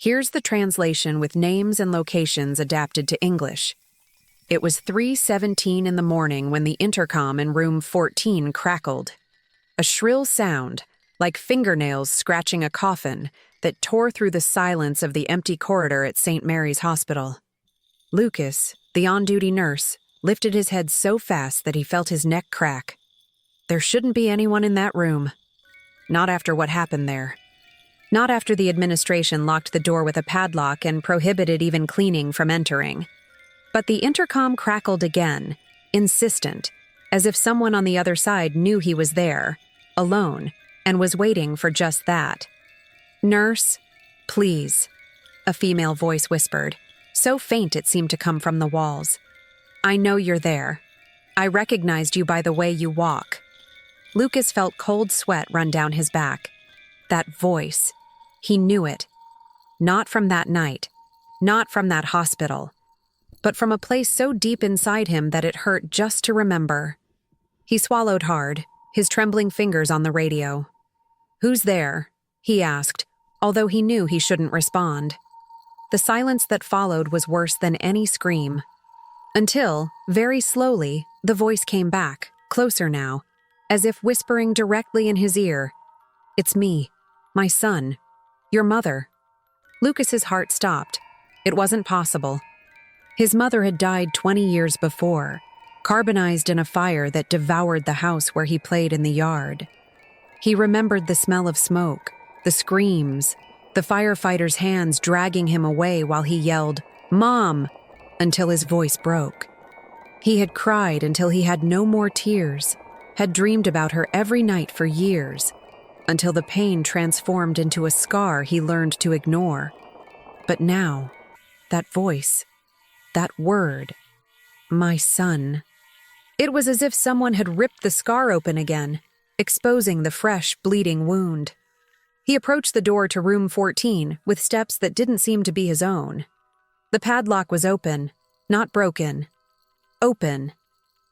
Here's the translation with names and locations adapted to English. It was 3:17 in the morning when the intercom in room 14 crackled. A shrill sound, like fingernails scratching a coffin, that tore through the silence of the empty corridor at St. Mary's Hospital. Lucas, the on-duty nurse, lifted his head so fast that he felt his neck crack. There shouldn't be anyone in that room. Not after what happened there. Not after the administration locked the door with a padlock and prohibited even cleaning from entering. But the intercom crackled again, insistent, as if someone on the other side knew he was there, alone, and was waiting for just that. "Nurse, please," a female voice whispered, so faint it seemed to come from the walls. "I know you're there. I recognized you by the way you walk." Lucas felt cold sweat run down his back. That voice. He knew it. Not from that night. Not from that hospital. But from a place so deep inside him that it hurt just to remember. He swallowed hard, his trembling fingers on the radio. "Who's there?" he asked, although he knew he shouldn't respond. The silence that followed was worse than any scream. Until, very slowly, the voice came back, closer now, as if whispering directly in his ear. "It's me, my son, your mother." Lucas's heart stopped. It wasn't possible. His mother had died 20 years before, carbonized in a fire that devoured the house where he played in the yard. He remembered the smell of smoke, the screams, the firefighters' hands dragging him away while he yelled, "Mom!" until his voice broke. He had cried until he had no more tears, had dreamed about her every night for years, until the pain transformed into a scar he learned to ignore. But now, that voice, that word, "my son." It was as if someone had ripped the scar open again, exposing the fresh, bleeding wound. He approached the door to room 14 with steps that didn't seem to be his own. The padlock was open, not broken. Open,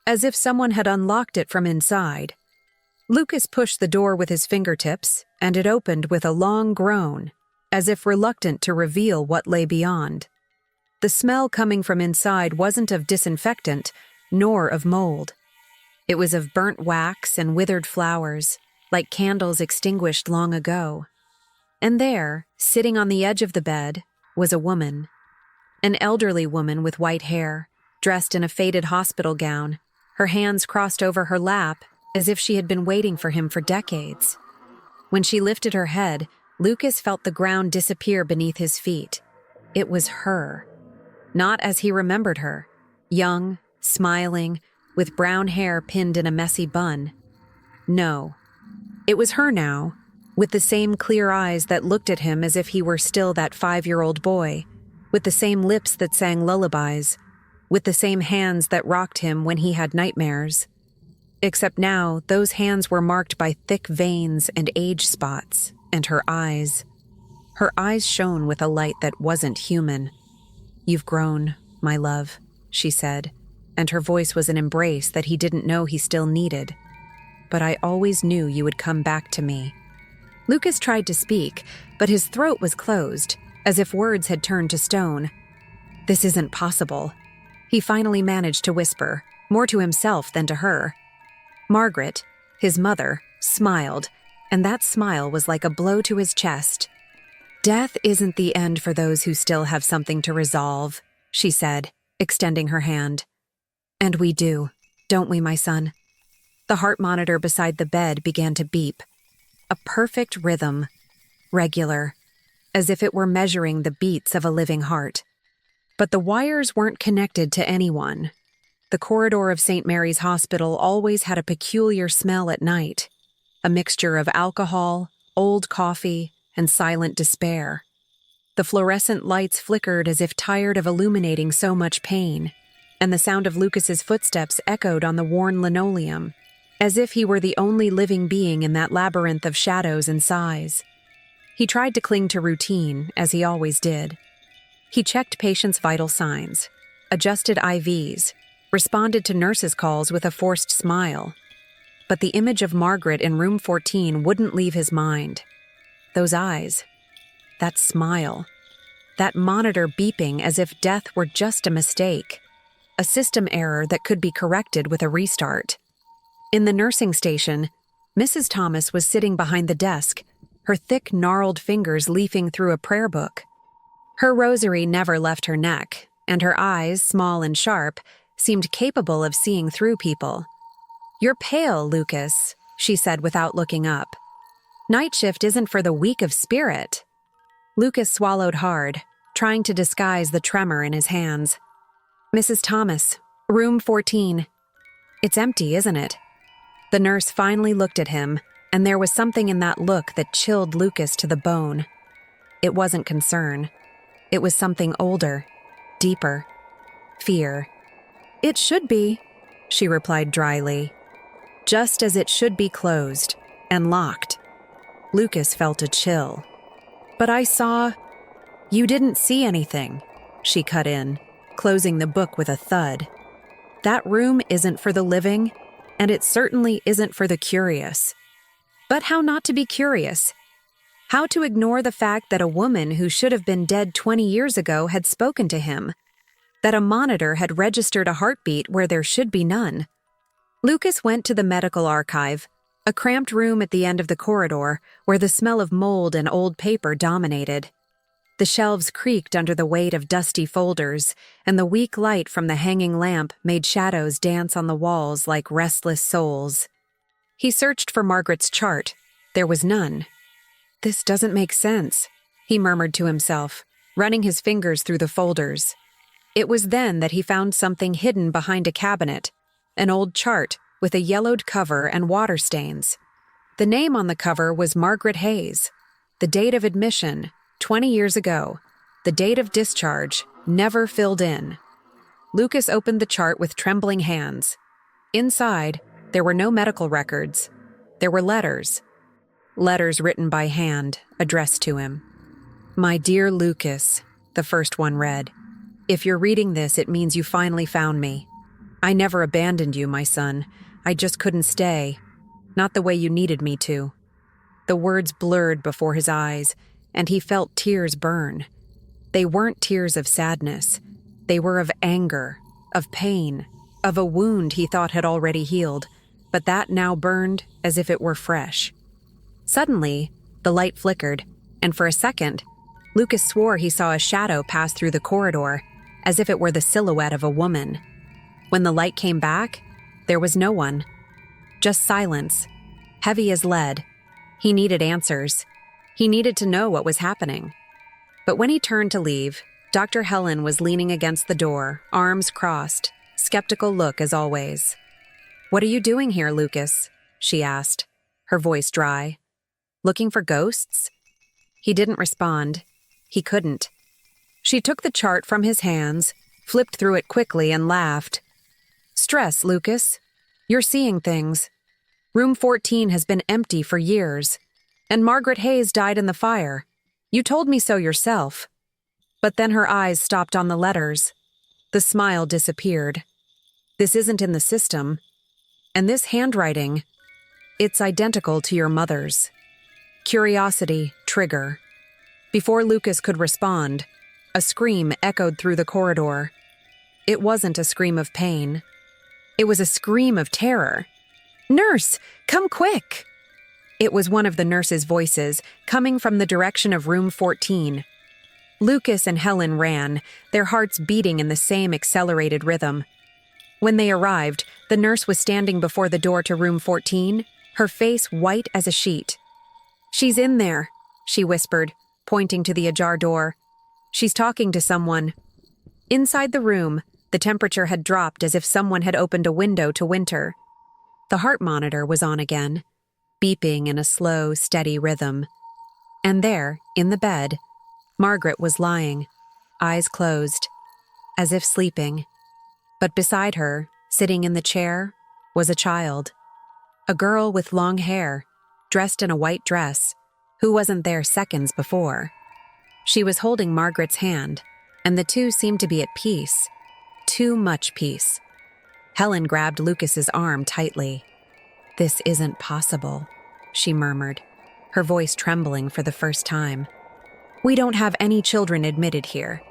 as if someone had unlocked it from inside. Lucas pushed the door with his fingertips, and it opened with a long groan, as if reluctant to reveal what lay beyond. The smell coming from inside wasn't of disinfectant, nor of mold. It was of burnt wax and withered flowers, like candles extinguished long ago. And there, sitting on the edge of the bed, was a woman. An elderly woman with white hair, dressed in a faded hospital gown, her hands crossed over her lap as if she had been waiting for him for decades. When she lifted her head, Lucas felt the ground disappear beneath his feet. It was her. Not as he remembered her, young, smiling, with brown hair pinned in a messy bun. No. It was her now, with the same clear eyes that looked at him as if he were still that 5-year-old boy, with the same lips that sang lullabies, with the same hands that rocked him when he had nightmares. Except now, those hands were marked by thick veins and age spots, and her eyes. Her eyes shone with a light that wasn't human. "You've grown, my love," she said, and her voice was an embrace that he didn't know he still needed. "But I always knew you would come back to me." Lucas tried to speak, but his throat was closed, as if words had turned to stone. "This isn't possible." He finally managed to whisper, more to himself than to her. Margaret, his mother, smiled, and that smile was like a blow to his chest. "Death isn't the end for those who still have something to resolve," she said, extending her hand. "And we do, don't we, my son?" The heart monitor beside the bed began to beep. A perfect rhythm, regular, as if it were measuring the beats of a living heart. But the wires weren't connected to anyone. The corridor of St. Mary's Hospital always had a peculiar smell at night, a mixture of alcohol, old coffee, and silent despair. The fluorescent lights flickered as if tired of illuminating so much pain, and the sound of Lucas's footsteps echoed on the worn linoleum, as if he were the only living being in that labyrinth of shadows and sighs. He tried to cling to routine, as he always did. He checked patients' vital signs, adjusted IVs, responded to nurses' calls with a forced smile. But the image of Margaret in room 14 wouldn't leave his mind. Those eyes, that smile, that monitor beeping as if death were just a mistake, a system error that could be corrected with a restart. In the nursing station, Mrs. Thomas was sitting behind the desk, her thick, gnarled fingers leafing through a prayer book. Her rosary never left her neck, and her eyes, small and sharp, seemed capable of seeing through people. "You're pale, Lucas," she said without looking up. "Night shift isn't for the weak of spirit." Lucas swallowed hard, trying to disguise the tremor in his hands. "Mrs. Thomas, room 14. It's empty, isn't it?" The nurse finally looked at him, and there was something in that look that chilled Lucas to the bone. It wasn't concern. It was something older, deeper. Fear. "It should be," she replied dryly. "Just as it should be closed and locked." Lucas felt a chill. "But I saw—" "You didn't see anything," she cut in, closing the book with a thud. "That room isn't for the living, and it certainly isn't for the curious." But how not to be curious? How to ignore the fact that a woman who should have been dead 20 years ago had spoken to him? That a monitor had registered a heartbeat where there should be none? Lucas went to the medical archive, a cramped room at the end of the corridor where the smell of mold and old paper dominated. The shelves creaked under the weight of dusty folders, and the weak light from the hanging lamp made shadows dance on the walls like restless souls. He searched for Margaret's chart. There was none. "This doesn't make sense," he murmured to himself, running his fingers through the folders. It was then that he found something hidden behind a cabinet, an old chart with a yellowed cover and water stains. The name on the cover was Margaret Hayes. The date of admission, 20 years ago. The date of discharge, never filled in. Lucas opened the chart with trembling hands. Inside, there were no medical records. There were letters. Letters written by hand, addressed to him. "My dear Lucas," the first one read. "If you're reading this, it means you finally found me. I never abandoned you, my son. I just couldn't stay. Not the way you needed me to." The words blurred before his eyes, and he felt tears burn. They weren't tears of sadness. They were of anger, of pain, of a wound he thought had already healed, but that now burned as if it were fresh. Suddenly, the light flickered, and for a second, Lucas swore he saw a shadow pass through the corridor, as if it were the silhouette of a woman. When the light came back, there was no one. Just silence, heavy as lead. He needed answers. He needed to know what was happening. But when he turned to leave, Dr. Helen was leaning against the door, arms crossed, skeptical look as always. "What are you doing here, Lucas?" she asked, her voice dry. "Looking for ghosts?" He didn't respond. He couldn't. She took the chart from his hands, flipped through it quickly, and laughed. "Stress, Lucas. You're seeing things. Room 14 has been empty for years, and Margaret Hayes died in the fire. You told me so yourself." But then her eyes stopped on the letters. The smile disappeared. "This isn't in the system. And this handwriting, it's identical to your mother's." Curiosity, trigger. Before Lucas could respond, a scream echoed through the corridor. It wasn't a scream of pain. It was a scream of terror. "Nurse, come quick!" It was one of the nurses' voices, coming from the direction of room 14. Lucas and Helen ran, their hearts beating in the same accelerated rhythm. When they arrived, the nurse was standing before the door to room 14, her face white as a sheet. "She's in there," she whispered, pointing to the ajar door. "She's talking to someone." Inside the room, the temperature had dropped as if someone had opened a window to winter. The heart monitor was on again, beeping in a slow, steady rhythm. And there, in the bed, Margaret was lying, eyes closed, as if sleeping. But beside her, sitting in the chair, was a child. A girl with long hair, dressed in a white dress, who wasn't there seconds before. She was holding Margaret's hand, and the two seemed to be at peace. Too much peace. Helen grabbed Lucas's arm tightly. "This isn't possible," she murmured, her voice trembling for the first time. We don't have any children admitted here,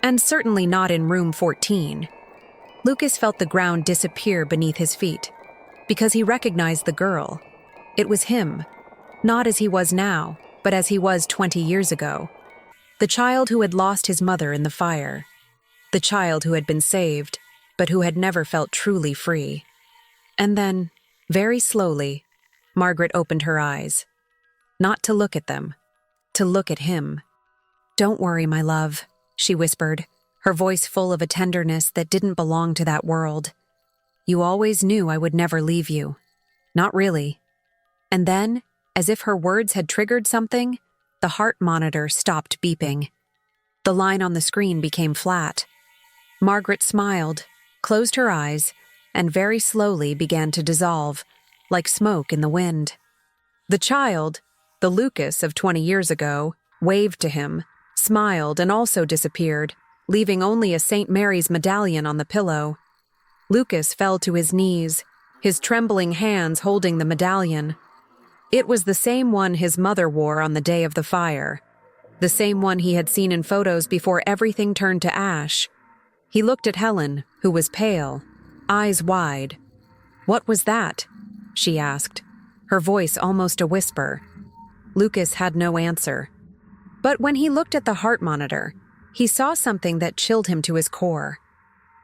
and certainly not in room 14. Lucas felt the ground disappear beneath his feet, because he recognized the girl. It was him, not as he was now, but as he was 20 years ago. The child who had lost his mother in the fire. The child who had been saved, but who had never felt truly free. And then, very slowly, Margaret opened her eyes. Not to look at them, to look at him. "Don't worry, my love," she whispered, her voice full of a tenderness that didn't belong to that world. "You always knew I would never leave you. Not really." And then, as if her words had triggered something, the heart monitor stopped beeping. The line on the screen became flat. Margaret smiled, closed her eyes, and very slowly began to dissolve, like smoke in the wind. The child, the Lucas of 20 years ago, waved to him, smiled, and also disappeared, leaving only a St. Mary's medallion on the pillow. Lucas fell to his knees, his trembling hands holding the medallion. It was the same one his mother wore on the day of the fire, the same one he had seen in photos before everything turned to ash. He looked at Helen, who was pale, eyes wide. "What was that?" she asked, her voice almost a whisper. Lucas had no answer. But when he looked at the heart monitor, he saw something that chilled him to his core.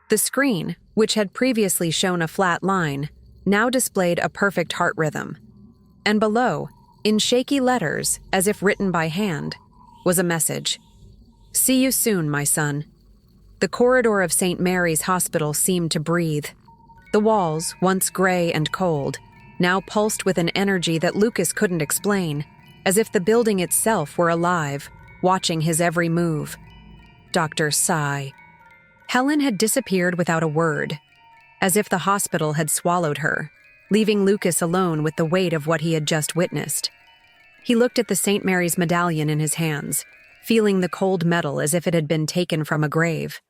The screen, which had previously shown a flat line, now displayed a perfect heart rhythm. And below, in shaky letters, as if written by hand, was a message. "See you soon, my son." The corridor of St. Mary's Hospital seemed to breathe. The walls, once gray and cold, now pulsed with an energy that Lucas couldn't explain, as if the building itself were alive, watching his every move. Dr. Sigh. Helen had disappeared without a word, as if the hospital had swallowed her, leaving Lucas alone with the weight of what he had just witnessed. He looked at the St. Mary's medallion in his hands, feeling the cold metal as if it had been taken from a grave.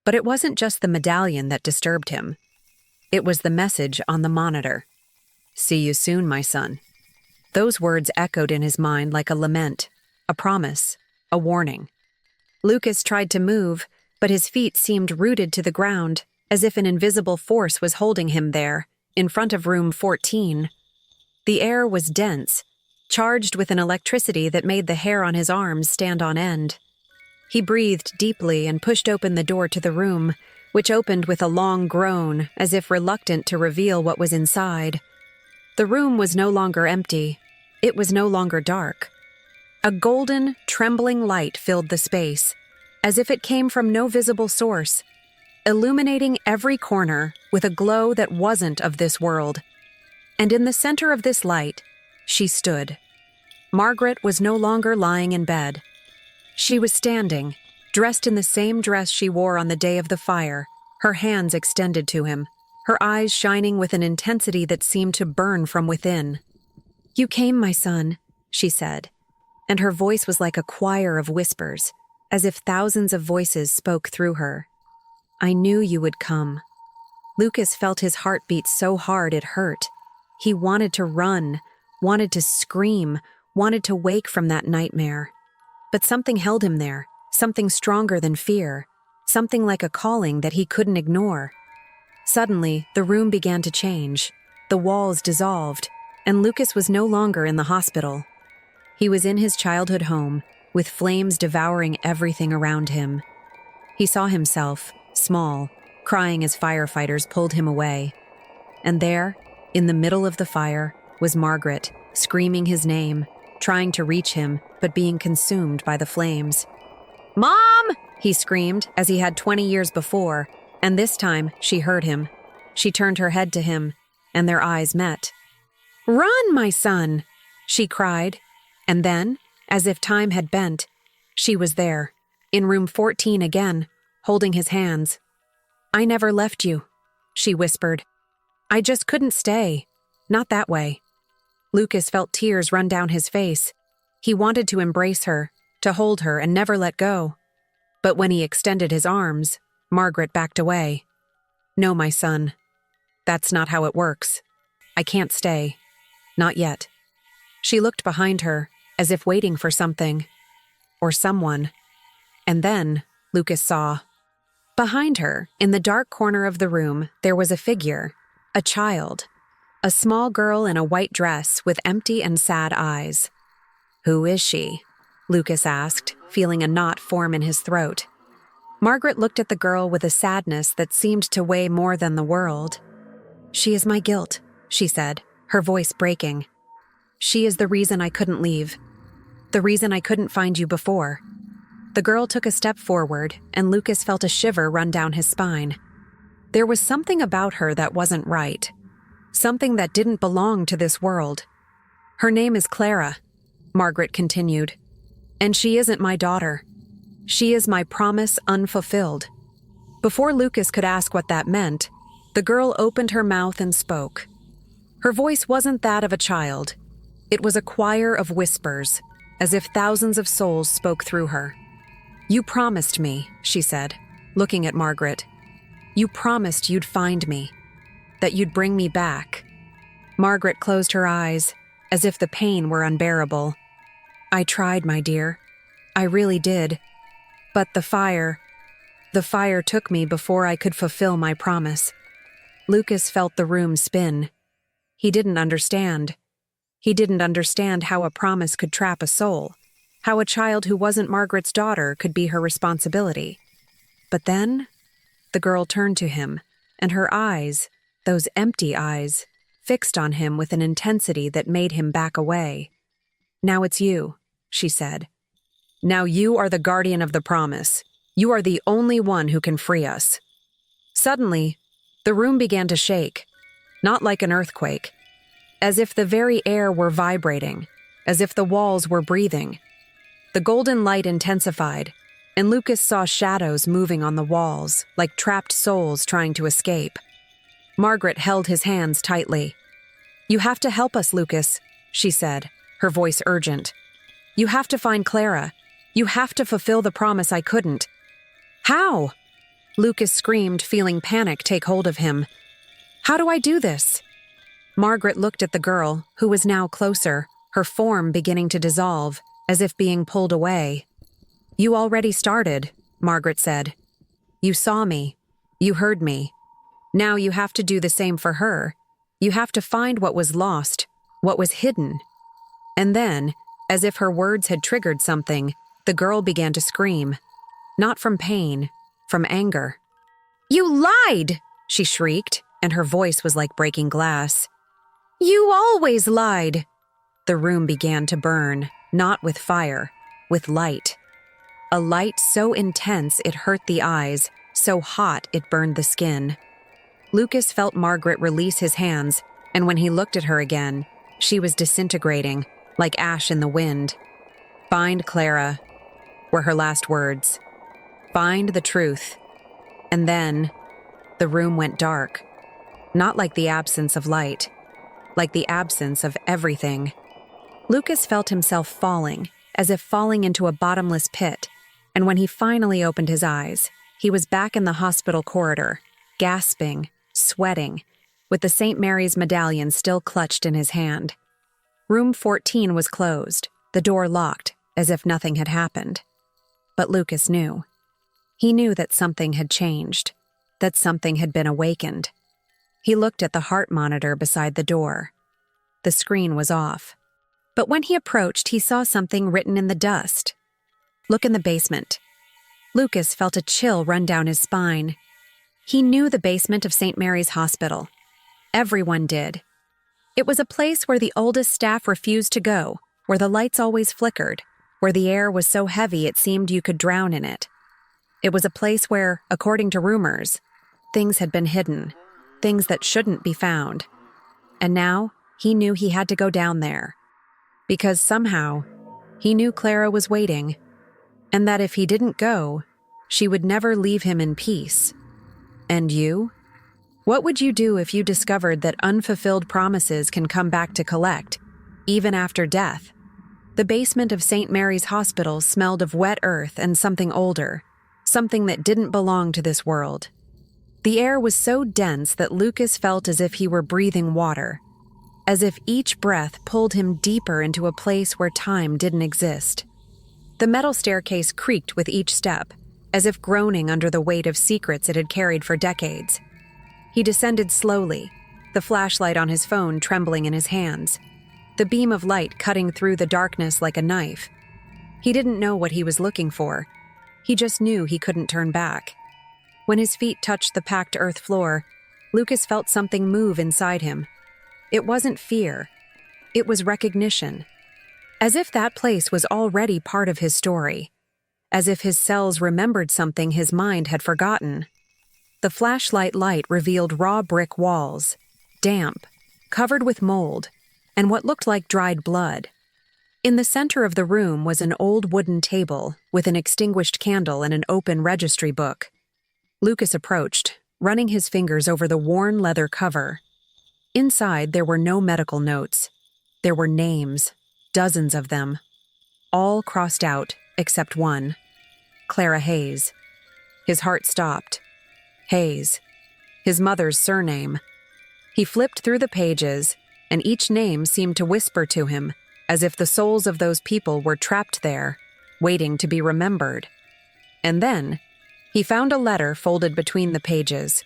But it wasn't just the medallion that disturbed him. It was the message on the monitor. "See you soon, my son." Those words echoed in his mind like a lament, a promise, a warning. Lucas tried to move, but his feet seemed rooted to the ground, as if an invisible force was holding him there, in front of room 14. The air was dense, charged with an electricity that made the hair on his arms stand on end. He breathed deeply and pushed open the door to the room, which opened with a long groan, as if reluctant to reveal what was inside. The room was no longer empty. It was no longer dark. A golden, trembling light filled the space, as if it came from no visible source, illuminating every corner with a glow that wasn't of this world. And in the center of this light, she stood. Margaret was no longer lying in bed. She was standing, dressed in the same dress she wore on the day of the fire, her hands extended to him, her eyes shining with an intensity that seemed to burn from within. "You came, my son," she said, and her voice was like a choir of whispers, as if thousands of voices spoke through her. "I knew you would come." Lucas felt his heart beat so hard it hurt. He wanted to run, wanted to scream, wanted to wake from that nightmare. But something held him there, something stronger than fear, something like a calling that he couldn't ignore. Suddenly, the room began to change. The walls dissolved, and Lucas was no longer in the hospital. He was in his childhood home, with flames devouring everything around him. He saw himself, small, crying as firefighters pulled him away. And there, in the middle of the fire, was Margaret, screaming his name, trying to reach him, but being consumed by the flames. "Mom!" he screamed, as he had 20 years before, and this time she heard him. She turned her head to him, and their eyes met. "Run, my son!" she cried, and then, as if time had bent, she was there, in room 14 again, holding his hands. "I never left you," she whispered. "I just couldn't stay. Not that way." Lucas felt tears run down his face. He wanted to embrace her, to hold her and never let go. But when he extended his arms, Margaret backed away. "No, my son. That's not how it works. I can't stay. Not yet." She looked behind her, as if waiting for something. or someone. And then Lucas saw. Behind her, in the dark corner of the room, there was a figure, a child, a small girl in a white dress with empty and sad eyes. "Who is she?" Lucas asked, feeling a knot form in his throat. Margaret looked at the girl with a sadness that seemed to weigh more than the world. "She is my guilt," she said, her voice breaking. "She is the reason I couldn't leave. The reason I couldn't find you before." The girl took a step forward, and Lucas felt a shiver run down his spine. There was something about her that wasn't right. Something that didn't belong to this world. "Her name is Clara," Margaret continued. "And she isn't my daughter. She is my promise unfulfilled." Before Lucas could ask what that meant, the girl opened her mouth and spoke. Her voice wasn't that of a child. It was a choir of whispers, as if thousands of souls spoke through her. "You promised me," she said, looking at Margaret. "You promised you'd find me, that you'd bring me back." Margaret closed her eyes, as if the pain were unbearable. "I tried, my dear. I really did. But the fire took me before I could fulfill my promise." Lucas felt the room spin. He didn't understand. He didn't understand how a promise could trap a soul, how a child who wasn't Margaret's daughter could be her responsibility. But then, the girl turned to him, and her eyes, those empty eyes, fixed on him with an intensity that made him back away. "Now it's you," she said. "Now you are the guardian of the promise. You are the only one who can free us." Suddenly, the room began to shake, not like an earthquake, as if the very air were vibrating, as if the walls were breathing. The golden light intensified, and Lucas saw shadows moving on the walls, like trapped souls trying to escape. Margaret held his hands tightly. "You have to help us, Lucas," she said, her voice urgent. "You have to find Clara. You have to fulfill the promise I couldn't." "How?" Lucas screamed, feeling panic take hold of him. "How do I do this?" Margaret looked at the girl, who was now closer, her form beginning to dissolve, as if being pulled away. "You already started," Margaret said. "You saw me. You heard me. Now you have to do the same for her. You have to find what was lost, what was hidden." And then, as if her words had triggered something, the girl began to scream. Not from pain, from anger. "You lied!" she shrieked, and her voice was like breaking glass. "You always lied!" The room began to burn, not with fire, with light. A light so intense it hurt the eyes, so hot it burned the skin. Lucas felt Margaret release his hands, and when he looked at her again, she was disintegrating, like ash in the wind. "Find Clara," were her last words. "Find the truth." And then, the room went dark. Not like the absence of light, like the absence of everything. Lucas felt himself falling, as if falling into a bottomless pit, and when he finally opened his eyes, he was back in the hospital corridor, gasping, sweating, with the St. Mary's medallion still clutched in his hand. Room 14 was closed, the door locked, as if nothing had happened. But Lucas knew. He knew that something had changed, that something had been awakened. He looked at the heart monitor beside the door. The screen was off. But when he approached, he saw something written in the dust. "Look in the basement." Lucas felt a chill run down his spine. He knew the basement of St. Mary's Hospital. Everyone did. It was a place where the oldest staff refused to go, where the lights always flickered, where the air was so heavy it seemed you could drown in it. It was a place where, according to rumors, things had been hidden, things that shouldn't be found. And now, he knew he had to go down there. Because somehow, he knew Clara was waiting, and that if he didn't go, she would never leave him in peace. And you? What would you do if you discovered that unfulfilled promises can come back to collect, even after death? The basement of St. Mary's Hospital smelled of wet earth and something older, something that didn't belong to this world. The air was so dense that Lucas felt as if he were breathing water, as if each breath pulled him deeper into a place where time didn't exist. The metal staircase creaked with each step, as if groaning under the weight of secrets it had carried for decades. He descended slowly, the flashlight on his phone trembling in his hands, the beam of light cutting through the darkness like a knife. He didn't know what he was looking for. He just knew he couldn't turn back. When his feet touched the packed earth floor, Lucas felt something move inside him. It wasn't fear. It was recognition. As if that place was already part of his story. As if his cells remembered something his mind had forgotten. The flashlight light revealed raw brick walls, damp, covered with mold, and what looked like dried blood. In the center of the room was an old wooden table with an extinguished candle and an open registry book. Lucas approached, running his fingers over the worn leather cover. Inside, there were no medical notes. There were names, dozens of them, all crossed out except one. Clara Hayes. His heart stopped. Hayes. His mother's surname. He flipped through the pages, and each name seemed to whisper to him, as if the souls of those people were trapped there, waiting to be remembered. And then, he found a letter folded between the pages.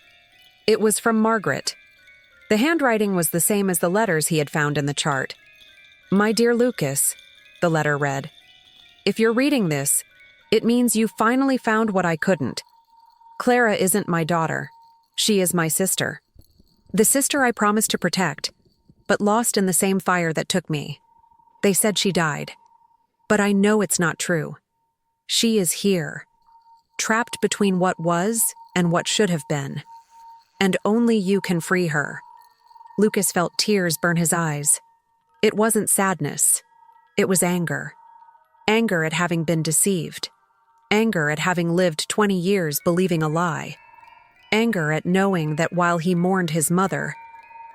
It was from Margaret. The handwriting was the same as the letters he had found in the chart. "My dear Lucas," the letter read, "if you're reading this, it means you finally found what I couldn't. Clara isn't my daughter. She is my sister. The sister I promised to protect, but lost in the same fire that took me. They said she died. But I know it's not true. She is here, trapped between what was and what should have been. And only you can free her." Lucas felt tears burn his eyes. It wasn't sadness. It was anger. Anger at having been deceived. Anger at having lived 20 years believing a lie. Anger at knowing that while he mourned his mother,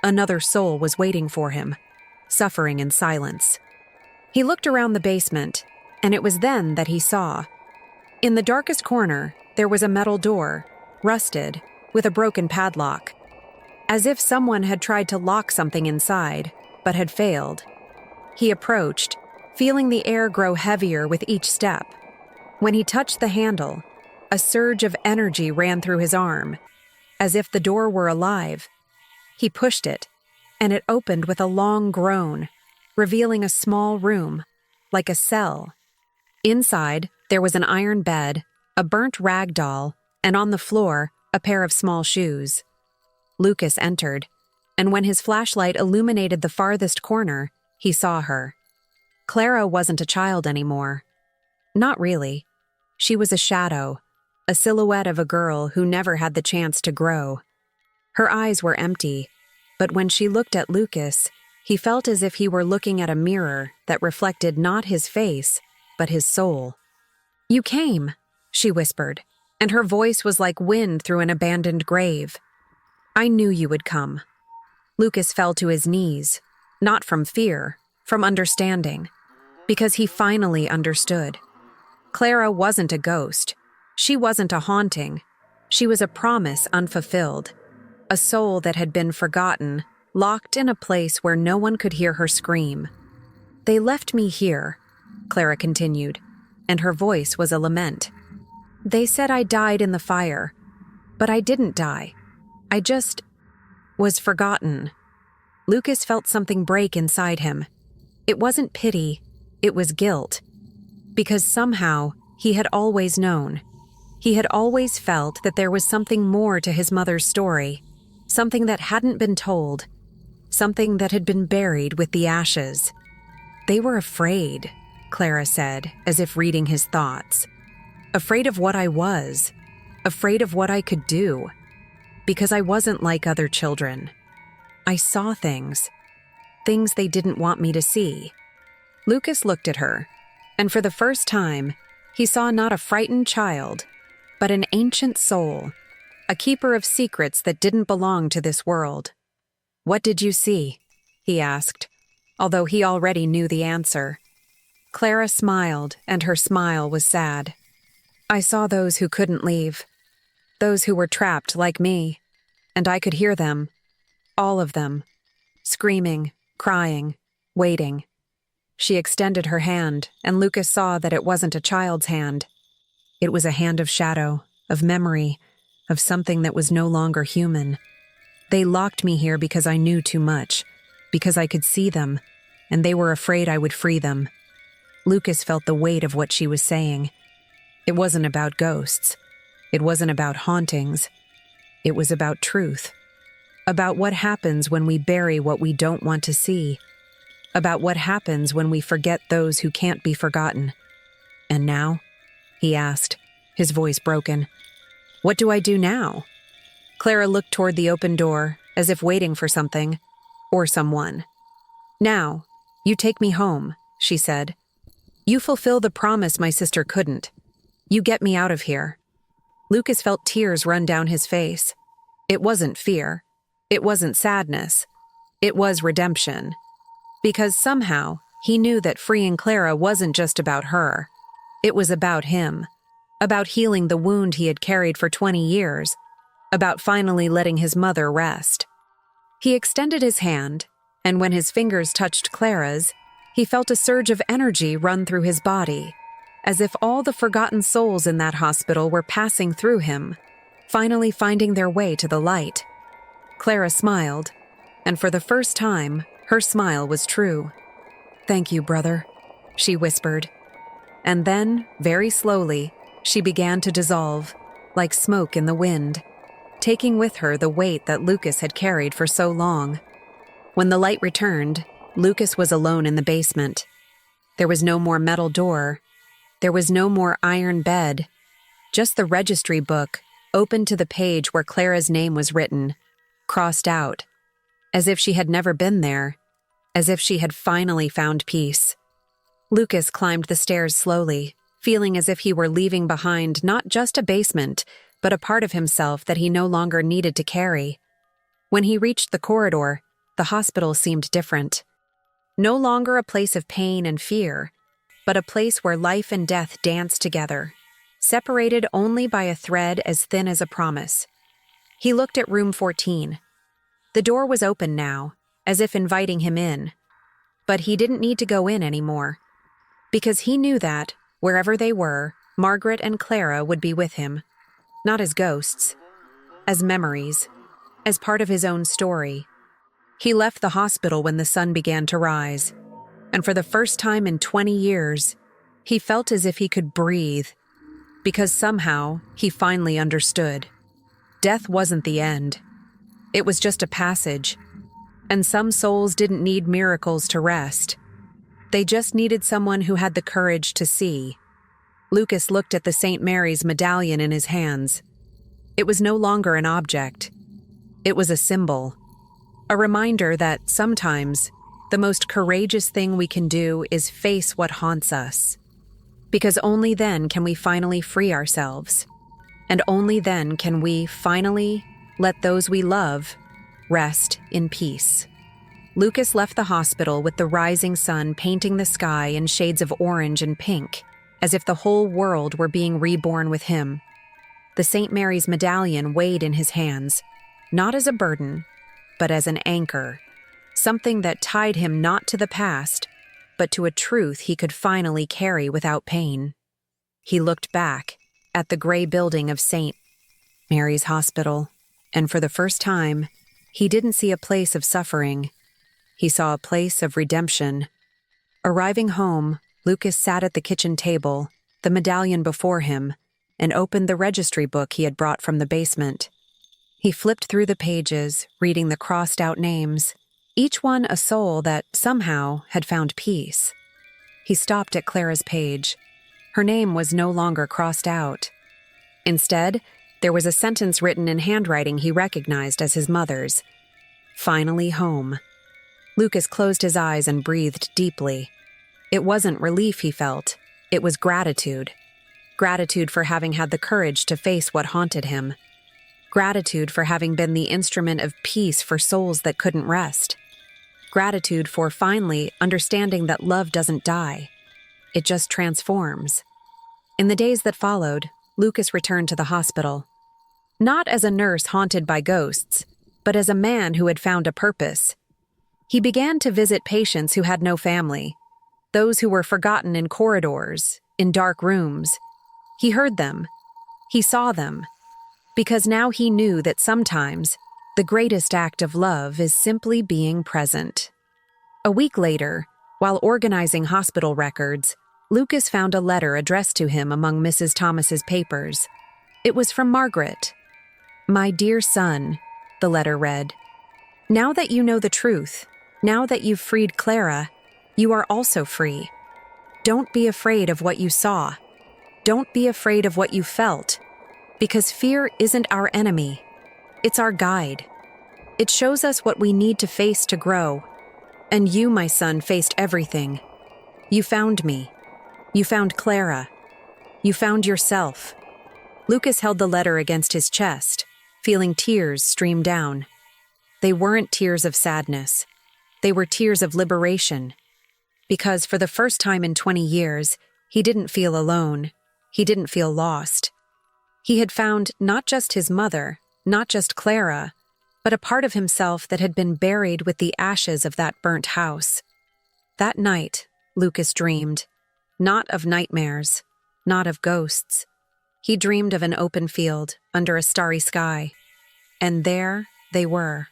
another soul was waiting for him, suffering in silence. He looked around the basement, and it was then that he saw. In the darkest corner, there was a metal door, rusted, with a broken padlock. As if someone had tried to lock something inside, but had failed. He approached, feeling the air grow heavier with each step. When he touched the handle, a surge of energy ran through his arm, as if the door were alive. He pushed it, and it opened with a long groan, revealing a small room, like a cell. Inside, there was an iron bed, a burnt rag doll, and on the floor, a pair of small shoes. Lucas entered, and when his flashlight illuminated the farthest corner, he saw her. Clara wasn't a child anymore. Not really. She was a shadow, a silhouette of a girl who never had the chance to grow. Her eyes were empty, but when she looked at Lucas, he felt as if he were looking at a mirror that reflected not his face, but his soul. "You came," she whispered, and her voice was like wind through an abandoned grave. "I knew you would come." Lucas fell to his knees, not from fear, from understanding, because he finally understood. Clara wasn't a ghost. She wasn't a haunting. She was a promise unfulfilled, a soul that had been forgotten, locked in a place where no one could hear her scream. "They left me here," Clara continued, and her voice was a lament. "They said I died in the fire, but I didn't die. I just was forgotten." Lucas felt something break inside him. It wasn't pity, it was guilt. Because somehow, he had always known. He had always felt that there was something more to his mother's story, something that hadn't been told, something that had been buried with the ashes. "They were afraid," Clara said, as if reading his thoughts. "Afraid of what I was, afraid of what I could do, because I wasn't like other children. I saw things they didn't want me to see." Lucas looked at her, and for the first time, he saw not a frightened child, but an ancient soul, a keeper of secrets that didn't belong to this world. "What did you see?" he asked, although he already knew the answer. Clara smiled, and her smile was sad. "I saw those who couldn't leave, those who were trapped like me, and I could hear them, all of them, screaming, crying, waiting. She extended her hand, and Lucas saw that it wasn't a child's hand. It was a hand of shadow, of memory, of something that was no longer human. They locked me here because I knew too much, because I could see them, and they were afraid I would free them. Lucas felt the weight of what she was saying. It wasn't about ghosts. It wasn't about hauntings. It was about truth. About what happens when we bury what we don't want to see. About what happens when we forget those who can't be forgotten. And now? He asked, his voice broken. What do I do now? Clara looked toward the open door, as if waiting for something, or someone. Now, you take me home, she said. You fulfill the promise my sister couldn't. You get me out of here. Lucas felt tears run down his face. It wasn't fear. It wasn't sadness. It was redemption. Because somehow, he knew that freeing Clara wasn't just about her. It was about him. About healing the wound he had carried for 20 years. About finally letting his mother rest. He extended his hand, and when his fingers touched Clara's, he felt a surge of energy run through his body, as if all the forgotten souls in that hospital were passing through him, finally finding their way to the light. Clara smiled, and for the first time, her smile was true. Thank you, brother, she whispered. And then, very slowly, she began to dissolve, like smoke in the wind, taking with her the weight that Lucas had carried for so long. When the light returned, Lucas was alone in the basement. There was no more metal door. There was no more iron bed. Just the registry book, open to the page where Clara's name was written, crossed out, as if she had never been there, as if she had finally found peace. Lucas climbed the stairs slowly, feeling as if he were leaving behind not just a basement, but a part of himself that he no longer needed to carry. When he reached the corridor, the hospital seemed different. No longer a place of pain and fear, but a place where life and death danced together, separated only by a thread as thin as a promise. He looked at room 14. The door was open now, as if inviting him in. But he didn't need to go in anymore, because he knew that, wherever they were, Margaret and Clara would be with him, not as ghosts, as memories, as part of his own story. He left the hospital when the sun began to rise, and for the first time in 20 years, he felt as if he could breathe, because somehow he finally understood. Death wasn't the end. It was just a passage, and some souls didn't need miracles to rest. They just needed someone who had the courage to see. Lucas looked at the St. Mary's medallion in his hands. It was no longer an object. It was a symbol. A reminder that sometimes the most courageous thing we can do is face what haunts us. Because only then can we finally free ourselves. And only then can we finally let those we love rest in peace. Lucas left the hospital with the rising sun painting the sky in shades of orange and pink, as if the whole world were being reborn with him. The St. Mary's medallion weighed in his hands, not as a burden, but as an anchor, something that tied him not to the past, but to a truth he could finally carry without pain. He looked back at the gray building of St. Mary's Hospital, and for the first time, he didn't see a place of suffering. He saw a place of redemption. Arriving home, Lucas sat at the kitchen table, the medallion before him, and opened the registry book he had brought from the basement. He flipped through the pages, reading the crossed-out names, each one a soul that, somehow, had found peace. He stopped at Clara's page. Her name was no longer crossed out. Instead, there was a sentence written in handwriting he recognized as his mother's. Finally home. Lucas closed his eyes and breathed deeply. It wasn't relief he felt. It was gratitude. Gratitude for having had the courage to face what haunted him. Gratitude for having been the instrument of peace for souls that couldn't rest. Gratitude for finally understanding that love doesn't die. It just transforms. In the days that followed, Lucas returned to the hospital. Not as a nurse haunted by ghosts, but as a man who had found a purpose. He began to visit patients who had no family, those who were forgotten in corridors, in dark rooms. He heard them. He saw them. Because now he knew that sometimes the greatest act of love is simply being present. A week later, while organizing hospital records, Lucas found a letter addressed to him among Mrs. Thomas's papers. It was from Margaret. "My dear son," the letter read, "now that you know the truth, now that you've freed Clara, you are also free. Don't be afraid of what you saw. Don't be afraid of what you felt, because fear isn't our enemy. It's our guide. It shows us what we need to face to grow. And you, my son, faced everything. You found me. You found Clara. You found yourself." Lucas held the letter against his chest, feeling tears stream down. They weren't tears of sadness. They were tears of liberation. Because for the first time in 20 years, he didn't feel alone. He didn't feel lost. He had found not just his mother, not just Clara, but a part of himself that had been buried with the ashes of that burnt house. That night, Lucas dreamed, not of nightmares, not of ghosts. He dreamed of an open field under a starry sky. And there they were.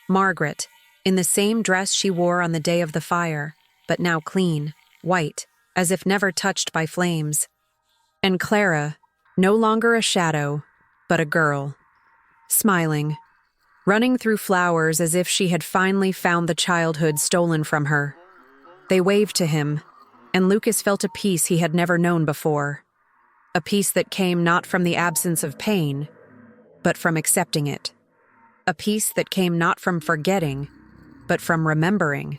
Margaret, in the same dress she wore on the day of the fire, but now clean, white, as if never touched by flames. And Clara, no longer a shadow, but a girl, smiling, running through flowers as if she had finally found the childhood stolen from her. They waved to him, and Lucas felt a peace he had never known before. A peace that came not from the absence of pain, but from accepting it. A peace that came not from forgetting, but from remembering.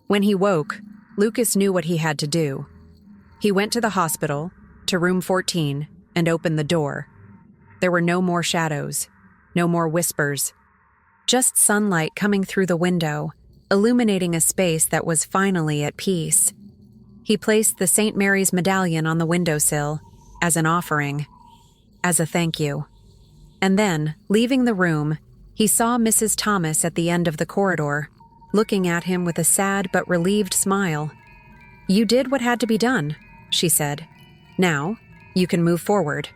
When he woke, Lucas knew what he had to do. He went to the hospital, to room 14, and opened the door. There were no more shadows, no more whispers, just sunlight coming through the window, illuminating a space that was finally at peace. He placed the St. Mary's medallion on the windowsill, as an offering, as a thank you. And then, leaving the room, he saw Mrs. Thomas at the end of the corridor, looking at him with a sad but relieved smile. "You did what had to be done," she said. "Now, you can move forward."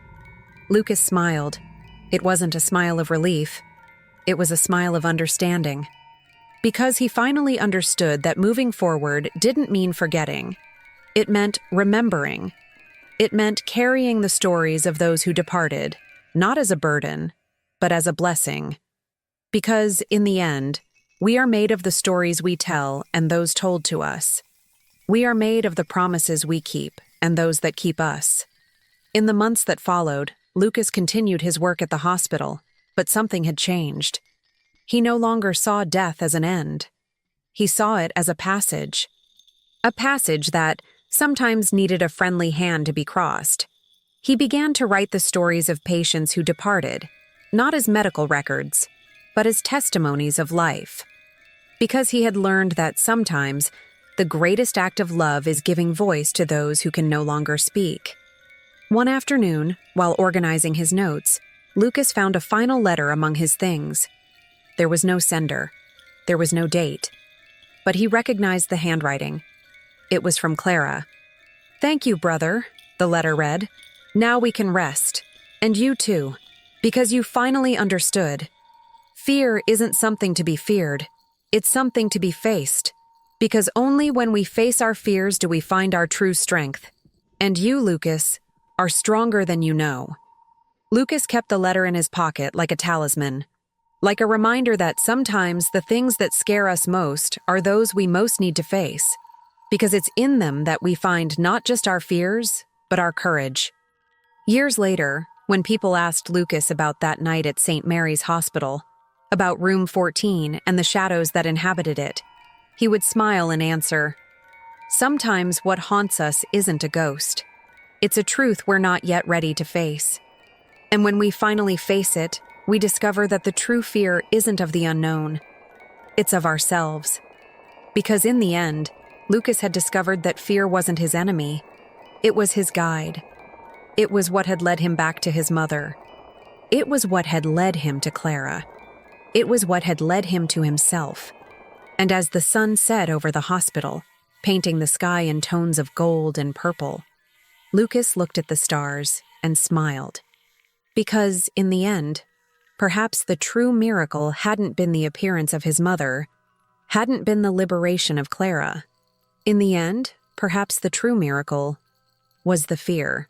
Lucas smiled. It wasn't a smile of relief. It was a smile of understanding. Because he finally understood that moving forward didn't mean forgetting. It meant remembering. It meant carrying the stories of those who departed, not as a burden, but as a blessing. Because, in the end, we are made of the stories we tell and those told to us. We are made of the promises we keep and those that keep us. In the months that followed, Lucas continued his work at the hospital, but something had changed. He no longer saw death as an end. He saw it as a passage. A passage that sometimes needed a friendly hand to be crossed. He began to write the stories of patients who departed, not as medical records, but as testimonies of life. Because he had learned that sometimes the greatest act of love is giving voice to those who can no longer speak. One afternoon, while organizing his notes, Lucas found a final letter among his things. There was no sender. There was no date. But he recognized the handwriting. It was from Clara. "Thank you, brother," the letter read. "Now we can rest. And you too, because you finally understood. Fear isn't something to be feared. It's something to be faced. Because only when we face our fears do we find our true strength. And you, Lucas, are stronger than you know." Lucas kept the letter in his pocket like a talisman, like a reminder that sometimes the things that scare us most are those we most need to face, because it's in them that we find not just our fears, but our courage. Years later, when people asked Lucas about that night at St. Mary's Hospital, about room 14 and the shadows that inhabited it, he would smile and answer, "Sometimes what haunts us isn't a ghost. It's a truth we're not yet ready to face. And when we finally face it, we discover that the true fear isn't of the unknown. It's of ourselves." Because in the end, Lucas had discovered that fear wasn't his enemy. It was his guide. It was what had led him back to his mother. It was what had led him to Clara. It was what had led him to himself. And as the sun set over the hospital, painting the sky in tones of gold and purple. Lucas looked at the stars and smiled. Because, in the end, perhaps the true miracle hadn't been the appearance of his mother, hadn't been the liberation of Clara. In the end, perhaps the true miracle was the fear.